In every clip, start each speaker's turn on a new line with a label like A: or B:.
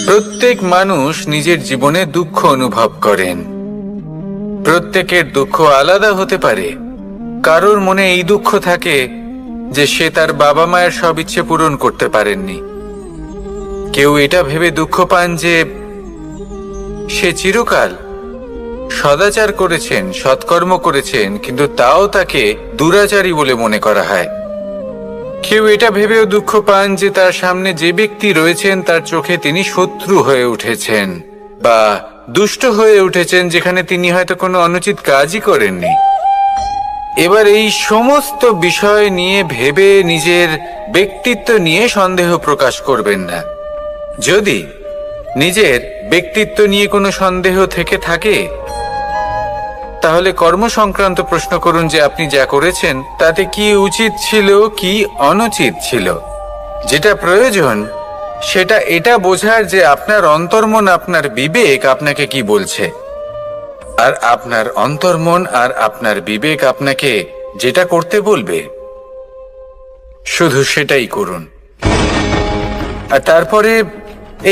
A: প্রত্যেক মানুষ নিজের জীবনে দুঃখ অনুভব করেন। প্রত্যেকের দুঃখ আলাদা হতে পারে। কারোর মনে এই দুঃখ থাকে যে সে তার বাবা মায়ের সব ইচ্ছে পূরণ করতে পারেননি। কেউ এটা ভেবে দুঃখ পান যে সে চিরকাল সদাচার করেছেন, সৎকর্ম করেছেন, কিন্তু তাও তাকে দুরাচারী বলে মনে করা হয়। কেউ এটা ভেবেও দুঃখ পান যে তার সামনে যে ব্যক্তি রয়েছেন তার চোখে তিনি শত্রু হয়ে উঠেছেন বা দুষ্ট হয়ে উঠেছেন, যেখানে তিনি হয়তো কোনো অনুচিত কাজই করেননি। এবার এই সমস্ত বিষয় নিয়ে ভেবে নিজের ব্যক্তিত্ব নিয়ে সন্দেহ প্রকাশ করবেন না। যদি নিজের ব্যক্তিত্ব নিয়ে কোনো সন্দেহ থেকে থাকে, তাহলে কর্ম সংক্রান্ত প্রশ্ন করুন যে আপনি যা করেছেন তাতে কি উচিত ছিল, কি অনুচিত ছিল। যেটা প্রয়োজন সেটা এটা বোঝার যে আপনার অন্তর্মন, আপনার বিবেক আপনাকে কি বলছে, আর আপনার অন্তর্মন আর আপনার বিবেক আপনাকে যেটা করতে বলবে শুধু সেটাই করুন। আর তারপরে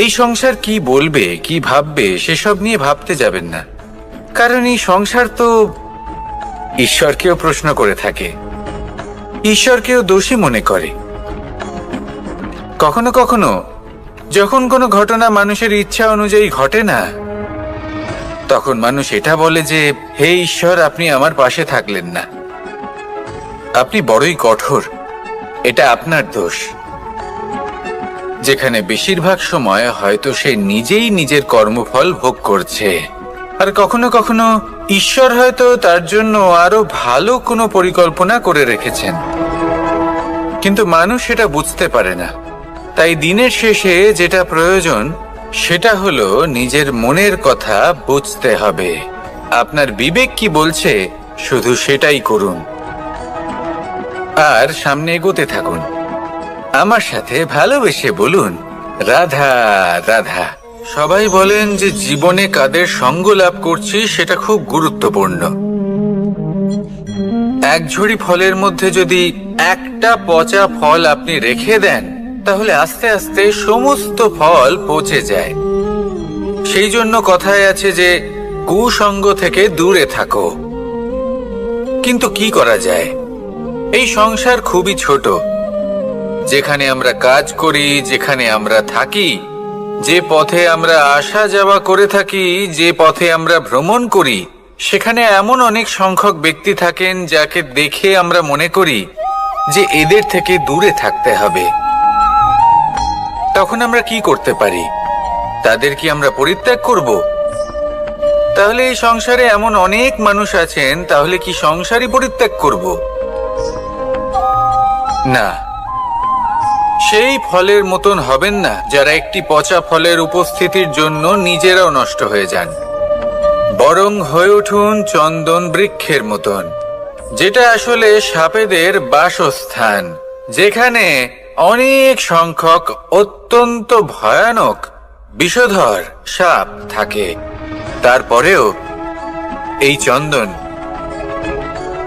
A: এই সংসার কি বলবে, কি ভাববে সেসব নিয়ে ভাবতে যাবেন না। কারণ এই সংসার তো ঈশ্বরকেও প্রশ্ন করে থাকে, ঈশ্বরকেও দোষী মনে করে। কখনো কখনো যখন কোনো ঘটনা মানুষের ইচ্ছা অনুযায়ী ঘটে না, তখন মানুষ এটা বলে যে হে ঈশ্বর, আপনি আমার পাশে থাকলেন না, আপনি বড়ই কঠোর, এটা আপনার দোষ। যেখানে বেশিরভাগ সময় হয়তো সে নিজেই নিজের কর্মফল ভোগ করছে। আর কখনো কখনো ঈশ্বর হয়তো তার জন্য আরো ভালো কোনো পরিকল্পনা করে রেখেছেন, কিন্তু মানুষ সেটা বুঝতে পারে না। তাই দিনের শেষে যেটা প্রয়োজন সেটা হলো নিজের মনের কথা বুঝতে হবে। আপনার বিবেক কি বলছে শুধু সেটাই করুন আর সামনে এগোতে থাকুন। আমার সাথে ভালোবেসে বলুন, রাধা রাধা। সবাই বলেন যে জীবনে কাদের সঙ্গ লাভ করছি সেটা খুব গুরুত্বপূর্ণ। এক ঝুড়ি ফলের মধ্যে যদি একটা পচা ফল আপনি রেখে দেন, তাহলে আস্তে আস্তে সমস্ত ফল পচে যায়। সেই জন্য কথায় আছে যে কুসঙ্গ থেকে দূরে থাকো। কিন্তু কি করা যায়? এই সংসার খুবই ছোট। যেখানে আমরা কাজ করি, যেখানে আমরা থাকি, যে পথে আমরা আসা যাওয়া করে থাকি, যে পথে আমরা ভ্রমণ করি, সেখানে এমন অনেক সংখ্যক ব্যক্তি থাকেন যাকে দেখে আমরা মনে করি যে এদের থেকে দূরে থাকতে হবে। তখন আমরা কি করতে পারি? তাদের কি আমরা পরিত্যাগ করব? তাহলে এই সংসারে এমন অনেক মানুষ আছেন, তাহলে কি সংসারই পরিত্যাগ করব? না, সেই ফলের মতন হবেন না যারা একটি পচা ফলের উপস্থিতির জন্য নিজেরাও নষ্ট হয়ে যান। বরং হয়ে উঠুন চন্দন বৃক্ষের মতন, যেটা আসলে সাপেদের বাসস্থান, যেখানে অনেক সংখ্যক অত্যন্ত ভয়ানক বিষধর সাপ থাকে। তারপরেও এই চন্দন,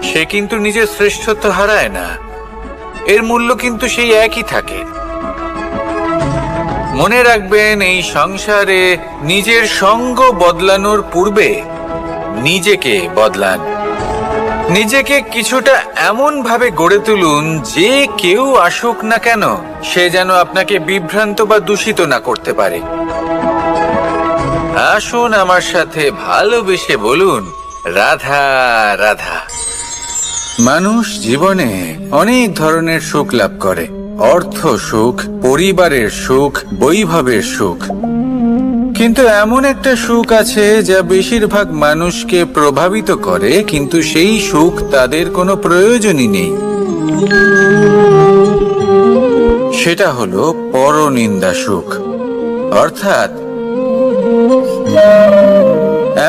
A: সে কিন্তু নিজের শ্রেষ্ঠত্ব হারায় না, এর মূল্য কিন্তু সেই একই থাকে। মনে রাখবেন, এই সংসারে নিজের সঙ্গ বদলানোর পূর্বে নিজেকে বদলান। নিজেকে কিছুটা এমন ভাবে গড়ে তুলুন যে কেউ আসুক না কেন সে যেন আপনাকে বিভ্রান্ত বা দূষিত না করতে পারে। আসুন আমার সাথে ভালোবেসে বলুন, রাধা রাধা। মানুষ জীবনে অনেক ধরনের সুখ লাভ করে। অর্থ সুখ, পরিবারের সুখ, বৈভবের সুখ। কিন্তু এমন একটা সুখ আছে যা বেশিরভাগ মানুষকে প্রভাবিত করে, কিন্তু সেই সুখ তাদের কোনো প্রয়োজনই নেই। সেটা হলো পরনিন্দা সুখ। অর্থাৎ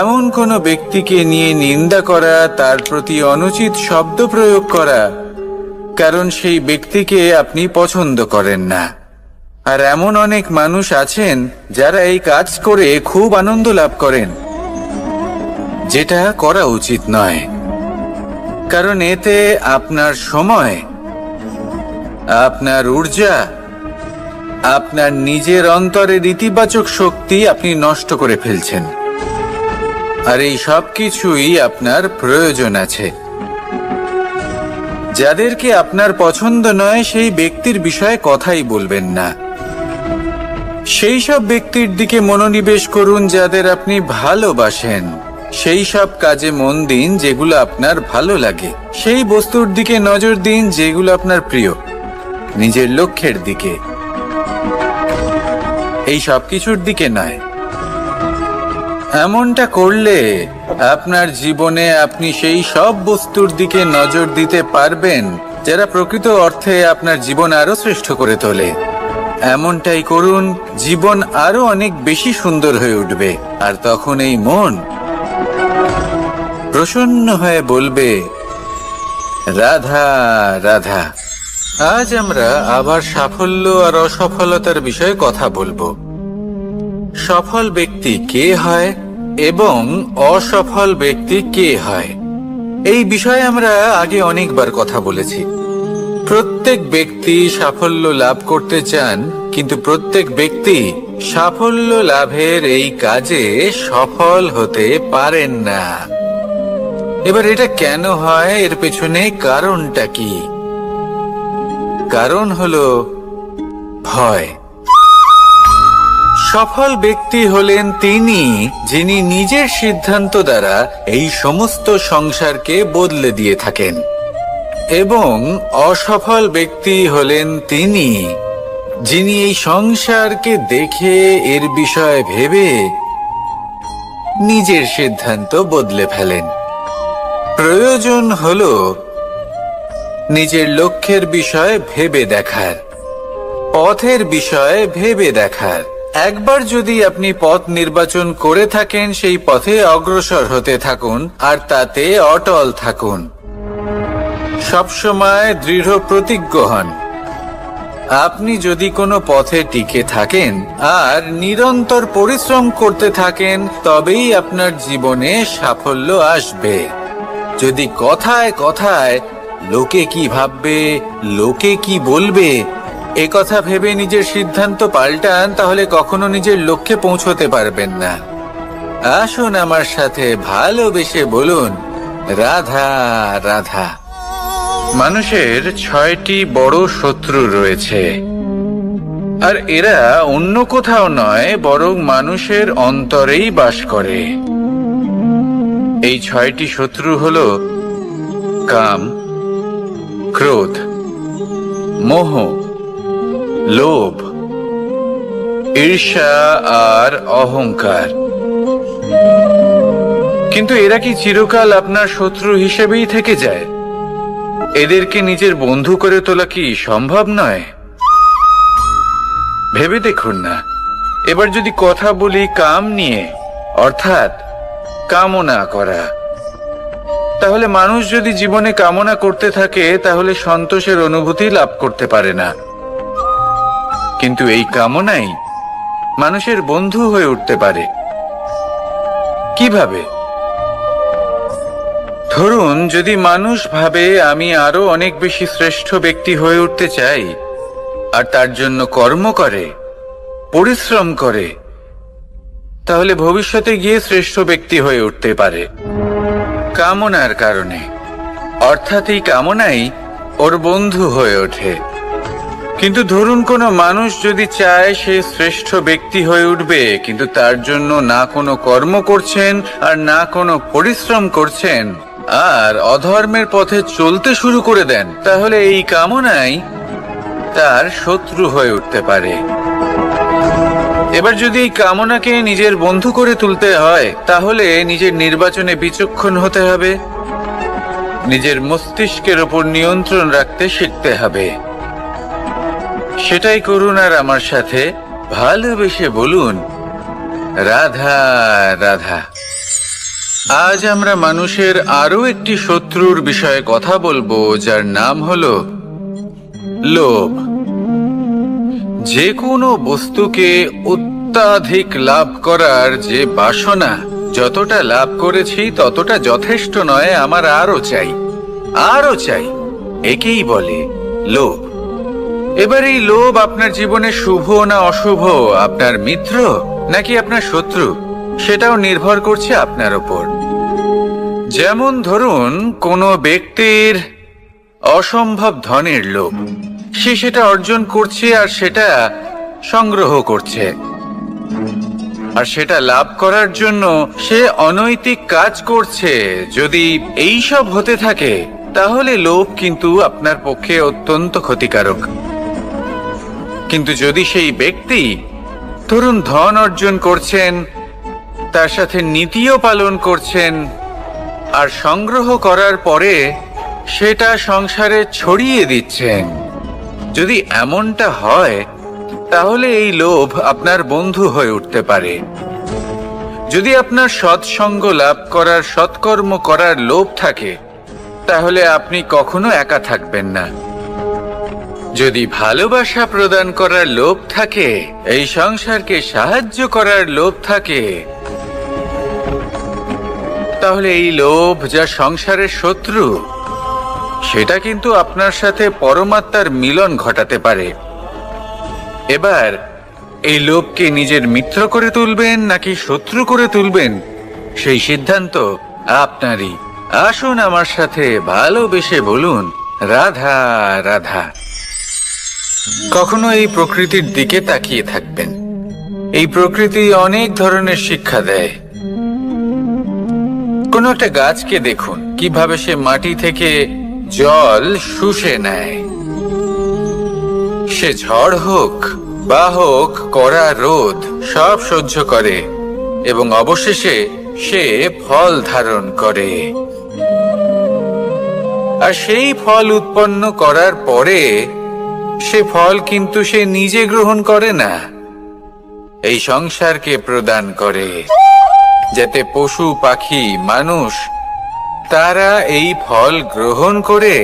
A: এমন কোনো ব্যক্তিকে নিয়ে নিন্দা করা, তার প্রতি অনুচিত শব্দ প্রয়োগ করা, কারণ সেই ব্যক্তিকে আপনি পছন্দ করেন না। আর এমন অনেক মানুষ আছেন যারা এই কাজ করে খুব আনন্দ লাভ করেন, যেটা করা উচিত নয়। কারণ এতে আপনার সময়, আপনার ঊর্জা আপনার নিজের অন্তরের ইতিবাচক শক্তি আপনি নষ্ট করে ফেলছেন। আর এই সব কিছুই আপনার প্রয়োজন আছে। যাদেরকে আপনার পছন্দ নয় সেই ব্যক্তির বিষয়ে কথাই বলবেন না। সেই সব ব্যক্তির দিকে মনোনিবেশ করুন যাদের আপনি ভালোবাসেন। সেই সব কাজে মন দিন যেগুলো আপনার ভালো লাগে। সেই বস্তুর দিকে নজর দিন যেগুলো আপনার প্রিয়, নিজের লক্ষ্যের দিকে, এই সব কিছুর দিকে নয়। এমনটা করলে আপনার জীবনে আপনি সেই সব বস্তুর দিকে নজর দিতে পারবেন যারা প্রকৃত অর্থে আপনার জীবন আরো শ্রেষ্ঠ করে তোলে। এমনটাই করুন, জীবন আরো অনেক বেশি সুন্দর হয়ে উঠবে। আর তখন এই মন প্রসন্ন হয়ে বলবে, রাধা রাধা। আজ আমরা আবার সাফল্য আর অসফলতার বিষয়ে কথা বলবো। সফল ব্যক্তি কে হয় এবং অসফল ব্যক্তি কে হয়, এই বিষয়ে আমরা আগে অনেকবার কথা বলেছি। প্রত্যেক ব্যক্তি সাফল্য লাভ করতে চান, কিন্তু প্রত্যেক ব্যক্তি সাফল্য লাভের এই কাজে সফল হতে পারেন না। এবার এটা কেন হয়, এর পেছনে কারণটা কি? কারণ হলো ভয়। সফল ব্যক্তি হলেন তিনি যিনি নিজের সিদ্ধান্ত দ্বারা এই সমস্ত সংসারকে বদলে দিয়ে থাকেন, এবং অসফল ব্যক্তি হলেন তিনি যিনি এই সংসারকে দেখে এর বিষয়ে ভেবে নিজের সিদ্ধান্ত বদলে ফেলেন। প্রয়োজন হলো নিজের লক্ষ্যের বিষয়ে ভেবে দেখার, পথের বিষয়ে ভেবে দেখার। একবার যদি আপনি পথ নির্বাচন করে থাকেন, সেই পথে অগ্রসর হতে থাকুন আর তাতে অটল থাকুন। সবসময় দৃঢ় প্রতিজ্ঞ হন। আপনি যদি কোনো পথে টিকে থাকেন আর নিরন্তর পরিশ্রম করতে থাকেন, তবেই আপনার জীবনে সাফল্য আসবে। যদি কথায় কথায় লোকে কি ভাববে, লোকে কি বলবে, এ কথা ভেবে নিজের সিদ্ধান্ত পাল্টান, তাহলে কখনো নিজের লক্ষ্যে পৌঁছতে পারবেন না। আসুন আমার সাথে ভালোবেসে বলুন, রাধা রাধা। মানুষের 6টি বড় শত্রু রয়েছে, আর এরা অন্য কোথাও নয়, বরং মানুষের অন্তরেই বাস করে। এই 6টি শত্রু হলো কাম, ক্রোধ, মোহ, লোভ, ঈর্ষা আর অহংকার। কিন্তু এরা কি চিরকাল আপনার শত্রু হিসেবেই থেকে যায়? এদেরকে নিজের বন্ধু করে তোলা কি সম্ভব নয়? ভেবে দেখুন না। এবার যদি কথা বলি কাম নিয়ে, অর্থাৎ কামনা করা, তাহলে মানুষ যদি জীবনে কামনা করতে থাকে তাহলে সন্তোষের অনুভূতি লাভ করতে পারে না। কিন্তু এই কামনাই মানুষের বন্ধু হয়ে উঠতে পারে। কিভাবে? ধরুন, যদি মানুষ ভাবে আমি আরো অনেক বেশি শ্রেষ্ঠ ব্যক্তি হয়ে উঠতে চাই, আর তার জন্য কর্ম করে, পরিশ্রম করে, তাহলে ভবিষ্যতে গিয়ে শ্রেষ্ঠ ব্যক্তি হয়ে উঠতে পারে কামনার কারণে। অর্থাৎ এই কামনাই ওর বন্ধু হয়ে ওঠে। কিন্তু ধরুন কোনো মানুষ যদি চায় সে শ্রেষ্ঠ ব্যক্তি হয়ে উঠবে, কিন্তু তার জন্য না কোনো কর্ম করছেন আর না কোনো পরিশ্রম করছেন, আর অধর্মের পথে চলতে শুরু করে দেন, তাহলে এই কামনাই তার শত্রু হয়ে উঠতে পারে। এবার যদি এই কামনাকে নিজের বন্ধু করে তুলতে হয়, তাহলে নিজের নির্বাচনে বিচক্ষণ হতে হবে, নিজের মস্তিষ্কের ওপর নিয়ন্ত্রণ রাখতে শিখতে হবে। সেটাই করুন আর আমার সাথে ভালোবেসে বলুন, রাধা রাধা। আজ আমরা মানুষের আরো একটি শত্রুর বিষয়ে কথা বলবো, যার নাম হলো লোভ। যে কোনো বস্তুকে অত্যাধিক লাভ করার যে বাসনা, যতটা লাভ করেছি ততটা যথেষ্ট নয়, আমার আরো চাই, আরো চাই, একেই বলে লোভ। এবার এই লোভ আপনার জীবনে শুভ না অশুভ, আপনার মিত্র নাকি আপনার শত্রু, সেটাও নির্ভর করছে আপনার উপর। যেমন ধরুন, কোনো ব্যক্তির অসম্ভব ধনের লোভ, সে সেটা অর্জন করছে আর সেটা সংগ্রহ করছে, আর সেটা লাভ করার জন্য সে অনৈতিক কাজ করছে। যদি এই সব হতে থাকে তাহলে লোভ কিন্তু আপনার পক্ষে অত্যন্ত ক্ষতিকারক। কিন্তু যদি সেই ব্যক্তি ধরুন ধন অর্জন করছেন, তার সাথে নীতিও পালন করছেন, আর সংগ্রহ করার পরে সেটা সংসারে ছড়িয়ে দিচ্ছেন, যদি এমনটা হয় তাহলে এই লোভ আপনার বন্ধু হয়ে উঠতে পারে। যদি আপনার সৎসঙ্গ লাভ করার, সৎকর্ম করার লোভ থাকে, তাহলে আপনি কখনো একা থাকবেন না। যদি ভালোবাসা প্রদান করার লোভ থাকে, এই সংসারকে সাহায্য করার লোভ থাকে, তাহলে এই লোভ যা সংসারের শত্রু, সেটা কিন্তু আপনার সাথে পরমাত্মার মিলন ঘটাতে পারে। এবার এই লোভকে নিজের মিত্র করে তুলবেন নাকি শত্রু করে তুলবেন, সেই সিদ্ধান্ত আপনারই। আসুন আমার সাথে ভালোবেসে বলুন, রাধা রাধা। কখনো এই প্রকৃতির দিকে তাকিয়ে থাকবেন। এই প্রকৃতি অনেক ধরনের শিক্ষা দেয়। কোন একটা গাছকে দেখুন কিভাবে সে মাটি থেকে জল শুষে নেয়। সে ঝড় হোক বা হোক কড়া রোদ, সব সহ্য করে এবং অবশেষে সে ফল ধারণ করে। আর সেই ফল উৎপন্ন করার পরে সে ফল কিন্তু সে নিজে গ্রহণ করে না, এই সংসারকে প্রদান করে, যাতে পশু পাখি মানুষ তারা এই ফল গ্রহণ করে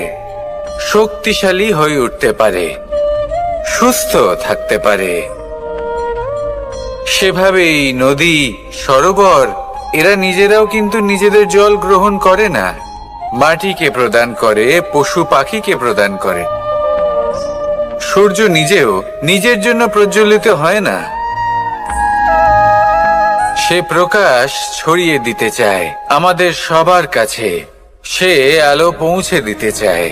A: শক্তিশালী হয়ে উঠতে পারে, সুস্থ থাকতে পারে। সেভাবেই নদী, সরোবর এরা নিজেরাও কিন্তু নিজেদের জল গ্রহণ করে না, মাটিকে প্রদান করে, পশু পাখিকে প্রদান করে। সূর্য নিজেও নিজের জন্য প্রজ্বলিত হয় না, সে প্রকাশ ছড়িয়ে দিতে চায় আমাদের সবার কাছে, সে আলো পৌঁছে দিতে চায়।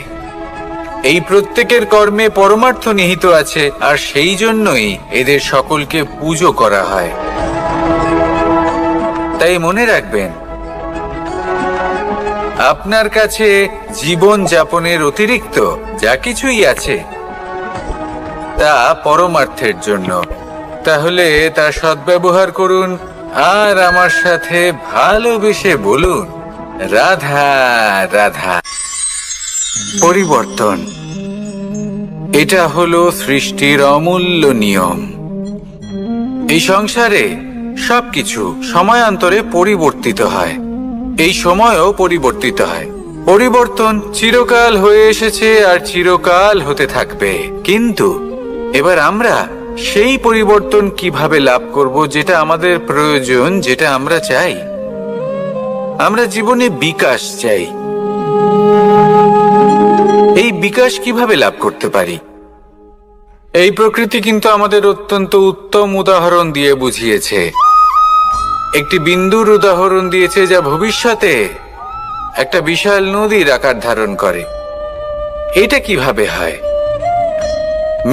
A: এই প্রত্যেকের কর্মে পরমার্থ নিহিত আছে, আর সেই জন্যই এদের সকলকে পুজো করা হয়। তাই মনে রাখবেন, আপনার কাছে জীবন যাপনের অতিরিক্ত যা কিছুই আছে তা পরমার্থের জন্য। তাহলে তার সদ্ব্যবহার করুন আর আমার সাথে ভালোবেসে বলুন, রাধা রাধা। পরিবর্তন, এটা হলো সৃষ্টির অমূল্য নিয়ম। এই সংসারে সবকিছু সময়ান্তরে পরিবর্তিত হয়, এই সময়ও পরিবর্তিত হয়। পরিবর্তন চিরকাল হয়ে এসেছে আর চিরকাল হতে থাকবে। কিন্তু এবার আমরা সেই পরিবর্তন কিভাবে লাভ করব, যেটা আমাদের প্রয়োজন, যেটা আমরা চাই। আমরা জীবনে বিকাশ চাই। এই বিকাশ কিভাবে লাভ করতে পারি? এই প্রকৃতি কিন্তু আমাদের অত্যন্ত উত্তম উদাহরণ দিয়ে বুঝিয়েছে। একটি বিন্দুর উদাহরণ দিয়েছে, যা ভবিষ্যতে একটা বিশাল নদীর আকার ধারণ করে। এটা কিভাবে হয়?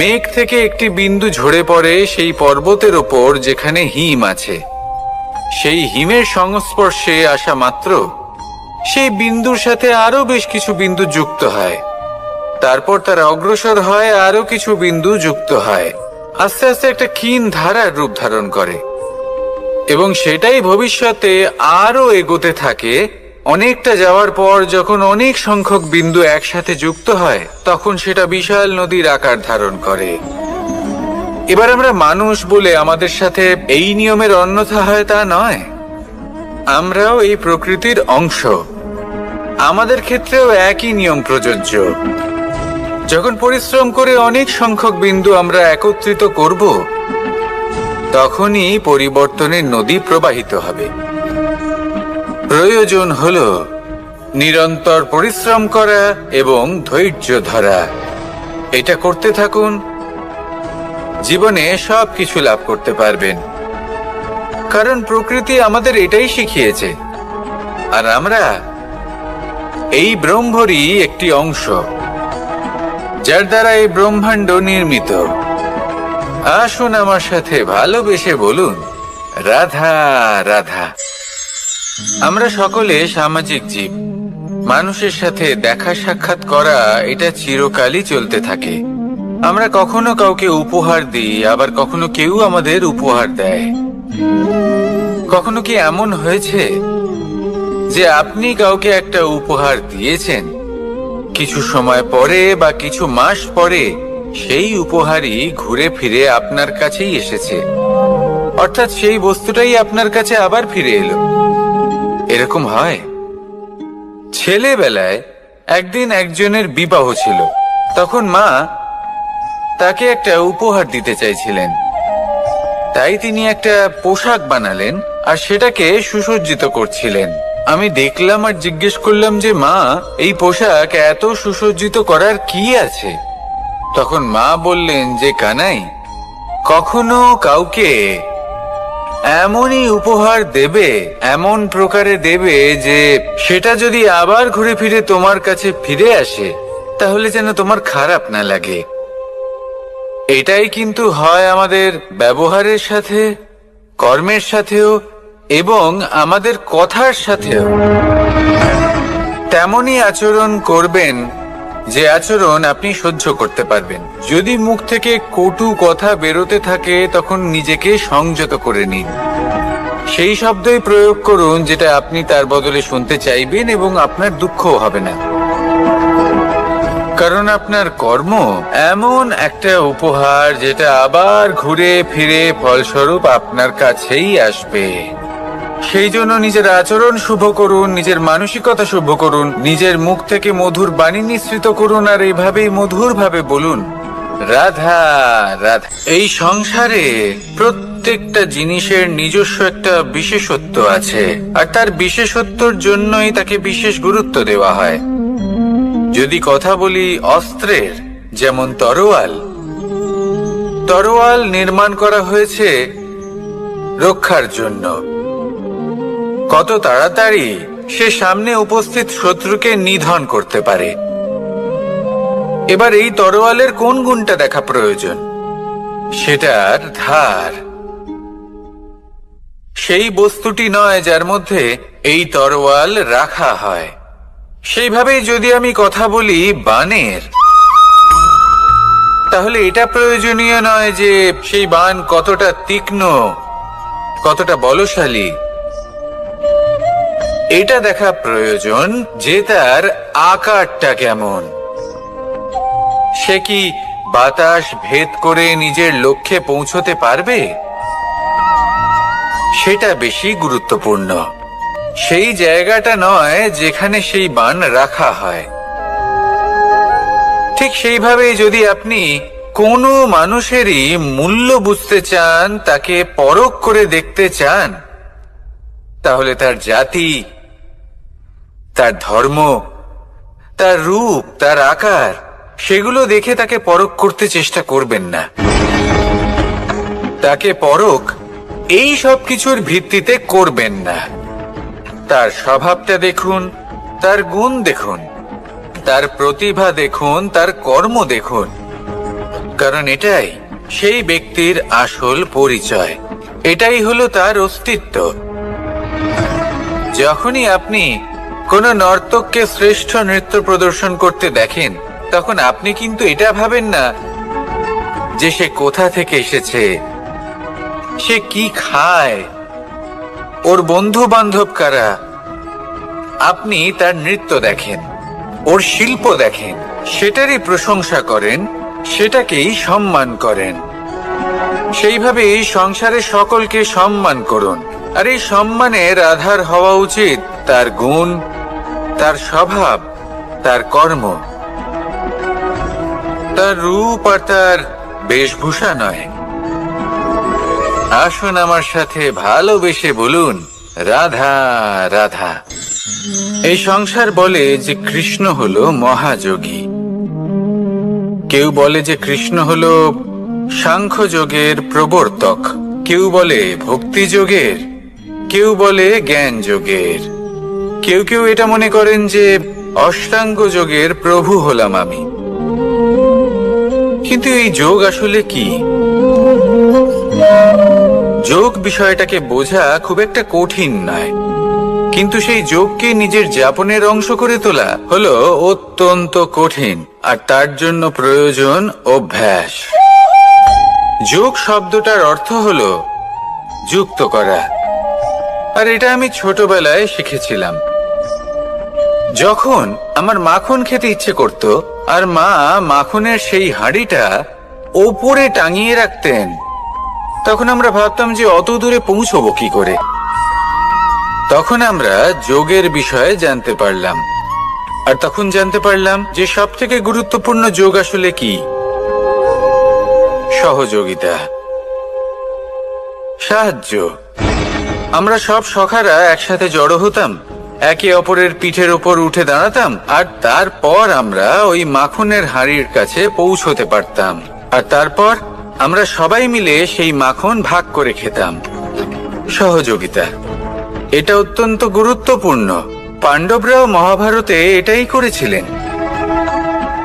A: মেঘ থেকে একটি বিন্দু ঝরে পড়ে সেই পর্বতের ওপর যেখানে হিম আছে। সেই হিমের সংস্পর্শে আসা মাত্র সেই বিন্দুর সাথে আরো বেশ কিছু বিন্দু যুক্ত হয়। তারপর তারা অগ্রসর হয়, আরো কিছু বিন্দু যুক্ত হয়, আস্তে আস্তে একটা ক্ষীণ ধারার রূপ ধারণ করে, এবং সেটাই ভবিষ্যতে আরো এগোতে থাকে। অনেকটা যাওয়ার পর যখন অনেক সংখ্যক বিন্দু একসাথে যুক্ত হয়, তখন সেটা বিশাল নদীর আকার ধারণ করে। এবার আমরা মানুষ বলে আমাদের সাথে এই নিয়মের অন্যথা হয় তা নয়। আমরাও এই প্রকৃতির অংশ, আমাদের ক্ষেত্রেও একই নিয়ম প্রযোজ্য। যখন পরিশ্রম করে অনেক সংখ্যক বিন্দু আমরা একত্রিত করব, তখনই পরিবর্তনের নদী প্রবাহিত হবে। প্রয়োজন হলো নিরন্তর পরিশ্রম করা এবং ধৈর্য ধরা। এটা করতে থাকুন জীবনে সবকিছু লাভ করতে পারবেন, কারণ প্রকৃতি আমাদের এটাই শিখিয়েছে, আর আমরা এই ব্রহ্মরই একটি অংশ, যার দ্বারা এই ব্রহ্মাণ্ড নির্মিত। আসুন আমার সাথে ভালোবেসে বলুন, রাধা রাধা। আমরা সকলে সামাজিক জীব। মানুষের সাথে দেখা সাক্ষাৎ করা এটা চিরকালই চলতে থাকে। আমরা কখনো কাউকে উপহার দিই, আবার কখনো কেউ আমাদের উপহার দেয়। কখনো কি এমন হয়েছে যে আপনি কাউকে একটা উপহার দিয়েছেন, কিছু সময় পরে বা কিছু মাস পরে সেই উপহারই ঘুরে ফিরে আপনার কাছেই এসেছে, অর্থাৎ সেই বস্তুটাই আপনার কাছে আবার ফিরে এলো? এরকম হয়। ছেলেবেলায় একদিন একজনের বিবাহ ছিল, তখন মা তাকে একটা উপহার দিতে চাইছিলেন। তাই তিনি একটা পোশাক বানালেন আর সেটাকে সুসজ্জিত করছিলেন। আমি দেখলাম আর জিজ্ঞেস করলাম যে, মা, এই পোশাক এত সুসজ্জিত করার কি আছে? তখন মা বললেন যে, কানাই, কখনো কাউকে এমনই উপহার দেবে, এমন প্রকারে দেবে যে সেটা যদি আবার ঘুরে ফিরে তোমার কাছে ফিরে আসে, তাহলে যেন তোমার খারাপ না লাগে। এটাই কিন্তু হয় আমাদের ব্যবহারের সাথে, কর্মের সাথেও এবং আমাদের কথার সাথেও। তেমনই আচরণ করবেন যে আচরণ আপনি সহ্য করতে পারবেন। যদি মুখ থেকে কটু কথা বেরোতে থাকে, তখন নিজেকে সংযত করে নিন। সেই শব্দই প্রয়োগ করুন যেটা আপনি তার বদলে শুনতে চাইবেন, এবং আপনার দুঃখও হবে না, কারণ আপনার কর্ম এমন একটা উপহার যেটা আবার ঘুরে ফিরে ফলস্বরূপ আপনার কাছেই আসবে। সেই জন্য নিজের আচরণ শুভ করুন, নিজের মানসিকতা শুভ করুন, নিজের মুখ থেকে মধুর বাণী নিঃসৃত করুন, আর এইভাবেই মধুরভাবে বলুন, রাধা রাধা। এই সংসারে প্রত্যেকটা জিনিসের নিজস্ব একটা বিশেষত্ব আছে, আর তার বিশেষত্বর জন্যই তাকে বিশেষ গুরুত্ব দেওয়া হয়। যদি কথা বলি অস্ত্রের, যেমন তরোয়াল। তরোয়াল নির্মাণ করা হয়েছে রক্ষার জন্য। কত তাড়াতাড়ি সে সামনে উপস্থিত শত্রুকে নিধন করতে পারে। এবার এই তরোয়ালের কোন গুণটা দেখা প্রয়োজন? সেটার ধার। সেই বস্তুটি নয় যার মধ্যে এই তরোয়াল রাখা হয়। সেইভাবেই যদি আমি কথা বলি বাণের, তাহলে এটা প্রয়োজনীয় নয় যে সেই বাণ কতটা তীক্ষ্ণ, কতটা বলশালী। এটা দেখা প্রয়োজন যে তার আকারটা কেমন। সে কি বাতাস ভেদ করে নিজের লক্ষ্যে পৌঁছতে পারবে? সেটা বেশি গুরুত্বপূর্ণ। সেই জায়গাটা নয় যেখানে সেই বাণ রাখা হয়। ঠিক সেইভাবে যদি আপনি কোনো মানুষেরই মূল্য বুঝতে চান, তাকে পরখ করে দেখতে চান, তাহলে তার জাতি, তার ধর্ম, তার রূপ, তার আকার, সেগুলো দেখে তাকে পরখ করতে চেষ্টা করবেন না। তাকে পরখ এই সব কিছুর ভিত্তিতে করবেন না। তার স্বভাবটা দেখুন, তার গুণ দেখুন, তার প্রতিভা দেখুন, তার কর্ম দেখুন, কারণ এটাই সেই ব্যক্তির আসল পরিচয়। এটাই হলো তার অস্তিত্ব। যখনই আপনি কোনো নর্তককে শ্রেষ্ঠ নৃত্য প্রদর্শন করতে দেখেন, তখন আপনি কিন্তু এটা ভাবেন না যে সে কোথা থেকে এসেছে, সে কি খায়, ওর বন্ধু বান্ধব কারা। আপনি তার নৃত্য দেখেন, ওর শিল্প দেখেন, সেটারই প্রশংসা করেন, সেটাকেই সম্মান করেন। সেইভাবে এই সংসারে সকলকে সম্মান করুন। আর এই সম্মানের আধার হওয়া উচিত তার গুণ, তার স্বভাব, তার কর্ম, তার রূপ আর তার বেশভূষা নয়। আসুন আমার সাথে ভালোবেসে বলুন, রাধা রাধা। এই সংসার বলে যে কৃষ্ণ হলো মহাযোগী। কেউ বলে যে কৃষ্ণ হলো সাংখ্যযোগের প্রবর্তক, কেউ বলে ভক্তি যোগের, কেউ বলে জ্ঞান যোগের, কেউ কেউ এটা মনে করেন যে অষ্টাঙ্গ যোগের প্রভু হলাম আমি। কিন্তু এই যোগ আসলে কি? যোগ বিষয়টাকে বোঝা খুব একটা কঠিন নয়, কিন্তু সেই যোগকে নিজের যাপনের অংশ করে তোলা হলো অত্যন্ত কঠিন, আর তার জন্য প্রয়োজন অভ্যাস। যোগ শব্দটার অর্থ হলো যুক্ত করা, আর এটা আমি ছোটবেলায় শিখেছিলাম। যখন আমার মাখন খেতে ইচ্ছে করত আর মা মাখনের সেই হাঁড়িটা ওপরে টাঙিয়ে রাখতেন, তখন আমরা ভাবতাম যে অত দূরে পৌঁছবো কি করে। তখন আমরা যোগের বিষয়ে জানতে পারলাম, আর তখন জানতে পারলাম যে সব থেকে গুরুত্বপূর্ণ যোগ আসলে কি? সহযোগিতা, সাহায্য। আমরা সব সখারা একসাথে জড়ো হতাম, একে অপরের পিঠের ওপর উঠে দাঁড়াতাম, আর তারপর আমরা ওই মাখনের হাঁড়ির কাছে পৌঁছতে পারতাম, আর তারপর আমরা সবাই মিলে সেই মাখন ভাগ করে খেতাম। সহযোগিতা, এটা অত্যন্ত গুরুত্বপূর্ণ। পাণ্ডবরাও মহাভারতে এটাই করেছিলেন।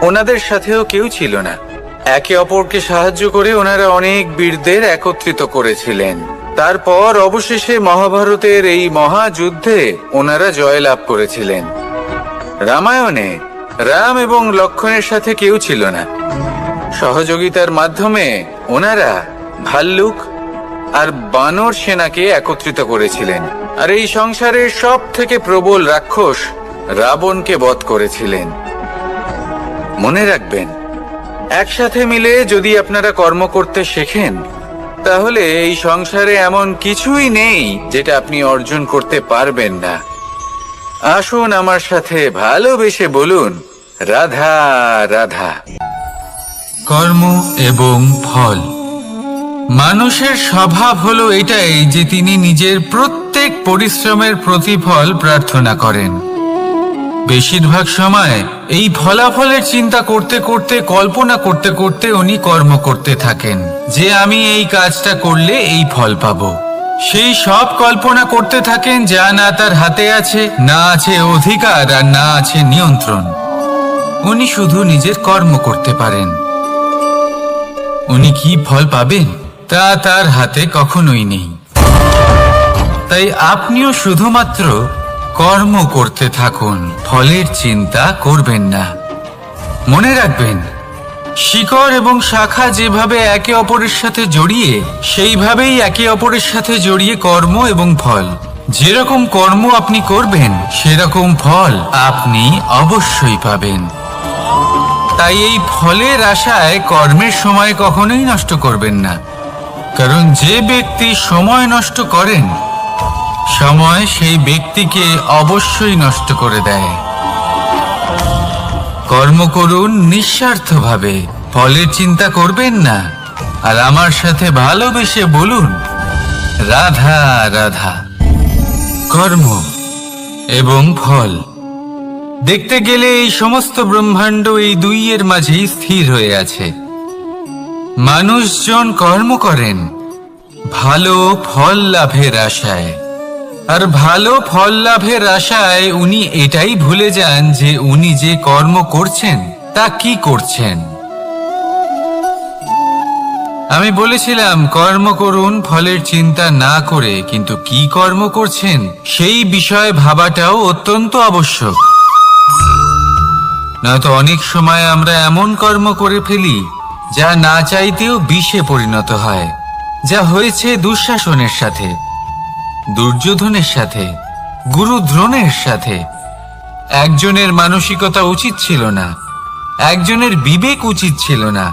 A: ওনাদের সাথেও কেউ ছিল না, একে অপরকে সাহায্য করে ওনারা অনেক বীরদের একত্রিত করেছিলেন। তারপর অবশেষে মহাভারতের এই মহাযুদ্ধে ওনারা জয়লাভ করেছিলেন। রামায়ণে রাম এবং লক্ষ্মণের সাথে কেউ ছিল না। সহযোগিতার মাধ্যমে ওনারা ভাল্লুক আর বানর সেনাকে একত্রিত করেছিলেন, আর এই সংসারের সব থেকে প্রবল রাক্ষস রাবণকে বধ করেছিলেন। মনে রাখবেন, একসাথে মিলে যদি আপনারা কর্ম করতে শেখেন, তাহলে এই সংসারে এমন কিছুই নেই যেটা আপনি অর্জন করতে পারবেন না। আসুন আমার সাথে ভালোবেসে বলুন, রাধা রাধা। কর্ম এবং ফল। মানুষের স্বভাব হলো এটাই যে তিনি নিজের প্রত্যেক পরিশ্রমের প্রতিফল প্রার্থনা করেন। বেশিরভাগ সময় এই ফলাফলের চিন্তা করতে করতে, কল্পনা করতে করতে উনি কর্ম করতে থাকেন যে আমি এই কাজটা করলে এই ফল পাবো। সেই সব কল্পনা করতে থাকেন যা না তার হাতে আছে, না আছে অধিকার, আর না আছে নিয়ন্ত্রণ। উনি শুধু নিজের কর্ম করতে পারেন। উনি কি ফল পাবেন তা তার হাতে কখনোই নেই। তাই আপনিও শুধুমাত্র কর্ম করতে থাকুন, ফলের চিন্তা করবেন না। মনে রাখবেন, শিকড় এবং শাখা যেভাবে একে অপরের সাথে জড়িয়ে, সেইভাবেই একে অপরের সাথে জড়িয়ে কর্ম এবং ফল। যেরকম কর্ম আপনি করবেন, সেরকম ফল আপনি অবশ্যই পাবেন। তাই এই ফলের আশায় কর্মের সময় কখনোই নষ্ট করবেন না, কারণ যে ব্যক্তি সময় নষ্ট করেন, সময় সেই ব্যক্তিকে অবশ্যই নষ্ট করে দেয়। কর্ম করুন নিঃস্বার্থভাবে, ফলের চিন্তা করবেন না, আর আমার সাথে ভালোবেসে বলুন, রাধা রাধা। কর্ম এবং ফল। দেখতে গেলে এই সমস্ত ব্রহ্মাণ্ড এই দুইয়ের মাঝেই স্থির হয়ে আছে। মানুষজন কর্ম করেন ভালো ফল লাভের আশায়, আর ভালো ফল লাভের আশায় উনি এটাই ভুলে যান যে উনি যে কর্ম করছেন তা কি করছেন। আমি বলেছিলাম কর্ম করুন ফলের চিন্তা না করে, কিন্তু কি কর্ম করছেন সেই বিষয়ে ভাবাটাও অত্যন্ত আবশ্যক। নয়তো অনেক সময় আমরা এমন কর্ম করে ফেলি যা না চাইতেও বিষে পরিণত হয়, যা হয়েছে দুঃশাসনের সাথে, দুর্যোধনের সাথে, গুরু দ্রোণের সাথে। একজনের মানসিকতা উচিত ছিল না, একজনের বিবেক উচিত ছিল না,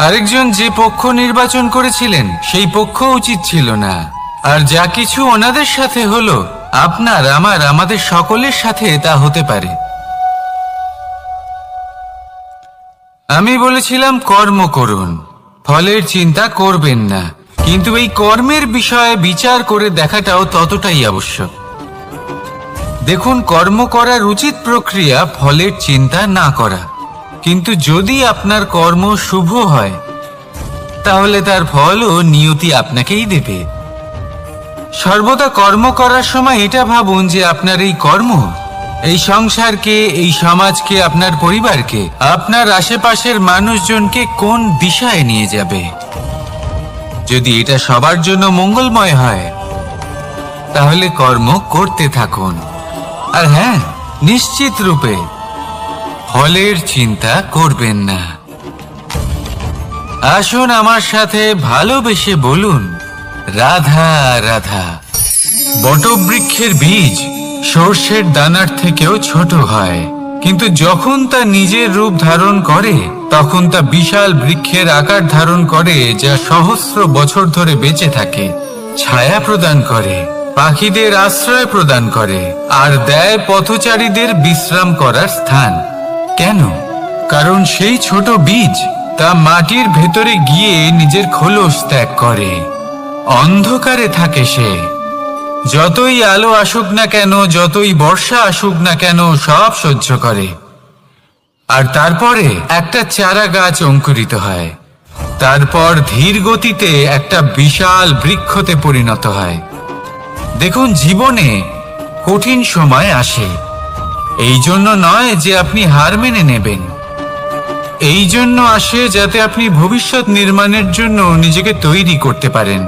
A: আরেকজন যে পক্ষ নির্বাচন করেছিলেন সেই পক্ষ উচিত ছিল না। আর যা কিছু ওনাদের সাথে হলো, আপনার, আমার, আমাদের সকলের সাথে তা হতে পারে। আমি বলেছিলাম কর্ম করুন, ফলের চিন্তা করবেন না, কিন্তু এই কর্মের বিষয়ে বিচার করে দেখাটাও ততটাই আবশ্যক। দেখুন, কর্ম করার উচিত প্রক্রিয়া ফলের চিন্তা না করা, কিন্তু যদি আপনার কর্ম শুভ হয় তাহলে তার ফলও নিয়তি আপনাকেই দেবে। সর্বদা কর্ম করার সময় এটা ভাবুন যে আপনার এই কর্ম এই সংসারকে, এই সমাজকে, আপনার পরিবারকে, আপনার আশেপাশের মানুষজনকে কোন দিশায় নিয়ে যাবে। যদি এটা সবার জন্য মঙ্গলময় হয় তাহলে কর্ম করতে থাকুন। আর হ্যাঁ, নিশ্চিত রূপে ফলের চিন্তা করবেন না। আসুন আমার সাথে ভালোবেসে বলুন, রাধা রাধা। বটবৃক্ষের বীজ সর্ষের দানার থেকেও ছোট হয়, কিন্তু যখন তা নিজের রূপ ধারণ করে তখন তা বিশাল বৃক্ষের আকার ধারণ করে, যা সহস্র বছর ধরে বেঁচে থাকে, ছায়া প্রদান করে, পাখিদের আশ্রয় প্রদান করে, আর দেয় পথচারীদের বিশ্রাম করার স্থান। কেন? কারণ সেই ছোট বীজ তা মাটির ভেতরে গিয়ে নিজের খোলস ত্যাগ করে। অন্ধকারে থাকে সে, যতই আলো আসুক না কেন, যতই বর্ষা আসুক না কেন, সব সহ্য করে। আর তারপরে একটা চারা গাছ অঙ্কুরিত হয়, তারপর ধীর গতিতে একটা বিশাল বৃক্ষতে পরিণত হয়। দেখুন, জীবনে কঠিন সময় আসে, এই জন্য নয় যে আপনি হার মেনে নেবেন। এই জন্য আসে যাতে আপনি ভবিষ্যৎ নির্মাণের জন্য নিজেকে তৈরি করতে পারেন।